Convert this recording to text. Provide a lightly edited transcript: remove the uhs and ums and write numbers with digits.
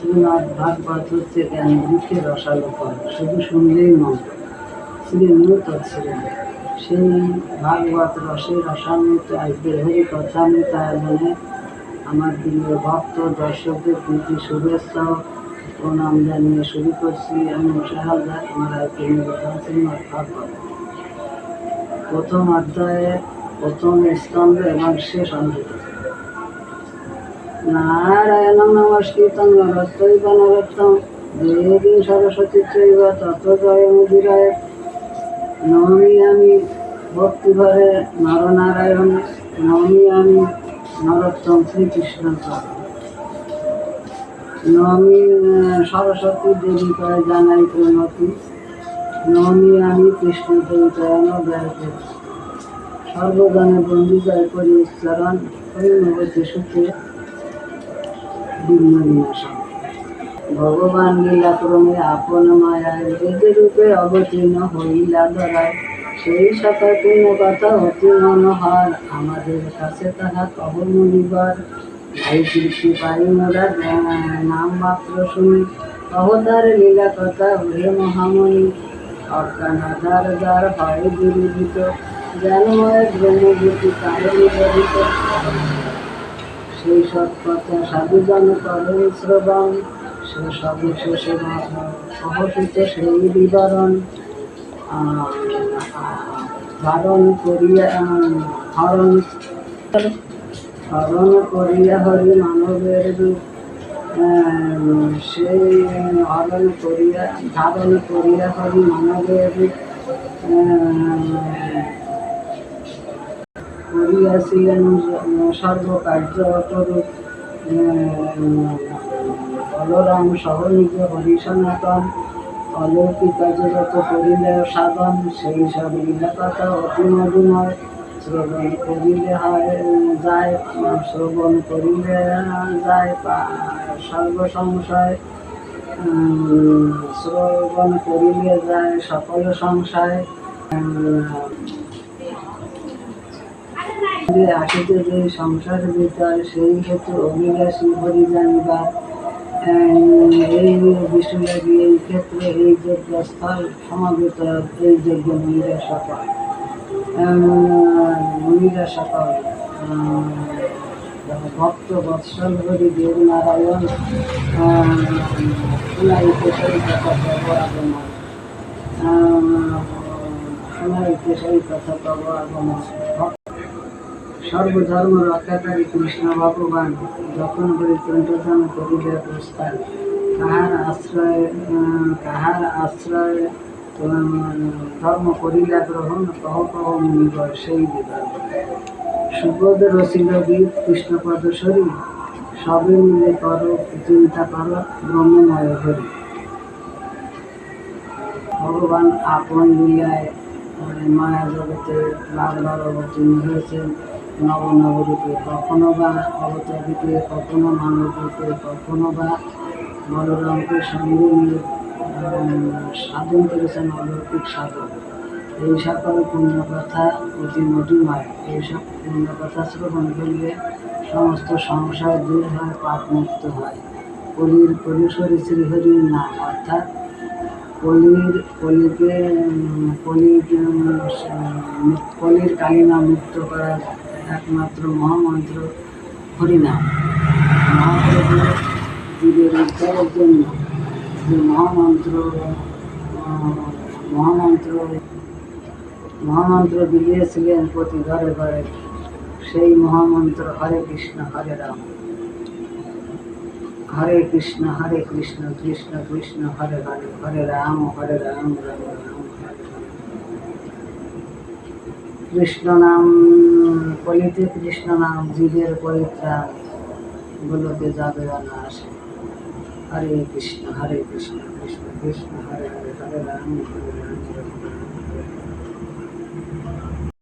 শ্রীমদ্ ভাগবত হচ্ছে জ্ঞান বৃক্ষের রসালো ফল, শুধু শুনলেই মন শ্রীমূল তৎসৃণ। সেই ভাগবত রসে রসামৃত আজকের হরি কথামৃত আয়োজনে আমার প্রিয় ভক্ত দর্শকদের প্রীতি শুভেচ্ছা প্রণাম জানিয়ে শুরু করছি আমি মুশাহাদার আমার আজকের নিবেদন শ্রীমদ্ ভাগবত। প্রথম অধ্যায়ে প্রথম স্তম্ভ এবং শেষ অঙ্কিত। নারায়ণং নমস্কৃত্যং নরস্যৈব নরোত্তমং দেবীং সরস্বতীং চৈব ততো জয়মুদীরয়ে। নমামি আমি ভক্তিভরে নরনারায়ণ, নমামি আমি নরোত্তম শ্রীকৃষ্ণ। নমামি সরস্বতী দেবিকায় জানাই প্রণতি, নমামি আমি কৃষ্ণ দেবিকায় ব্যয়তে। সর্বজনে বন্দিজয় করি উচ্চারণ হৈমবতী সুখে বিঘ্ন বিনাশন। ভগবান লীলাক্রমে আপন মায়ায় বেদে রূপে অবতীর্ণ হইলা ধরায়, সেই সকল পূর্ণ কথা অতি মনোহর, আমাদের কাছে তাহা কহ মুনিবর। ভাই তৃপ্তি পাই মোরা নাম মাত্র শুনি, অবতার লীলা কথা হে মহামণি। অজ্ঞানাধার যার হয় দূরীভূত, জ্ঞানময় ব্রহ্মজ্যোতি তারে নিবেদিত। সেই সব কথা সাধুজন করেন শ্রবণ, সে সবে শেষে সহসিত সেই বিবরণ। হরণ করিয়া হরি মানবের রূপ, সেই ধারণ করিয়া হরি মানবের রূপ করিয়াছিলেন সর্বকার্য অপরূপ। বলরাম সহ নিজ হরি সনাতন, অলৌকিক জগত করিলে সাধন। সেই সব লীলা কথা অতি মধুময়, শ্রবণ করিলে যায় সর্বসংশয়। শ্রবণ করিলে যায় সকল সংশয়। আসিতে যে সংসার ভিতর, সেই হেতু অভিলাষী হরি জানিবার। এই বিষয়টি এই ক্ষেত্রে এই যজ্ঞস্থল সমাবেত, এই যজ্ঞ মুনিরা সকল ভক্ত বৎসল হরি দেব নারায়ণ শুনাইতে সেই কথা কব আগমন, শুনাইতে সেই কথা কব আগমন। সর্বধর্ম রক্ষাকারী কৃষ্ণ ভগবান যখন পরিত্রাণ করিলে প্রস্থান, কাহার আশ্রয় ধর্ম করিলা গ্রহণ, কহ কহ মুনিবর সেই বিধান। সুবোধ রসিল গীত কৃষ্ণপদ শরী, সবে মিলে করো চিন্তা করো ব্রহ্মময় হরি। ভগবান আপন লীলায় মায়া জগতে বারবার অবতীর্ণ হয়েছেন নবরূপে, কখনো বা অবতার রূপে, কখনো মানব রূপে, কখনো বা বলরামকে সঙ্গে নিয়ে সাধন করেছেন অলৌকিক সাধন। এই সকল পুণ্যকথা অতি মধুময়, এইসব পুণ্যকথা শ্রবণ করলে সমস্ত সংশয় দূর হয়, পাপ মুক্ত হয়। কলির শ্রীহরির নাম, অর্থাৎ কলির কালিমা মুক্ত করার একমাত্র মহামন্ত্র হরিনাম। মহাপ্রভু জীবের উদ্ধারের জন্য যে মহামন্ত্র দিয়েছিলেন প্রতি ঘরে ঘরে, সেই মহামন্ত্র হরে কৃষ্ণ হরে রাম, হরে কৃষ্ণ কৃষ্ণ কৃষ্ণ হরে হরে, হরে রাম রাম রাম হরে। কৃষ্ণ নাম কলিতে, কৃষ্ণ নাম জীবের পরিত্রাণ, গোলকে যাবে অনায়াসে। হরে কৃষ্ণ কৃষ্ণ কৃষ্ণ হরে হরে, হরে রাম রাম রাম হরে।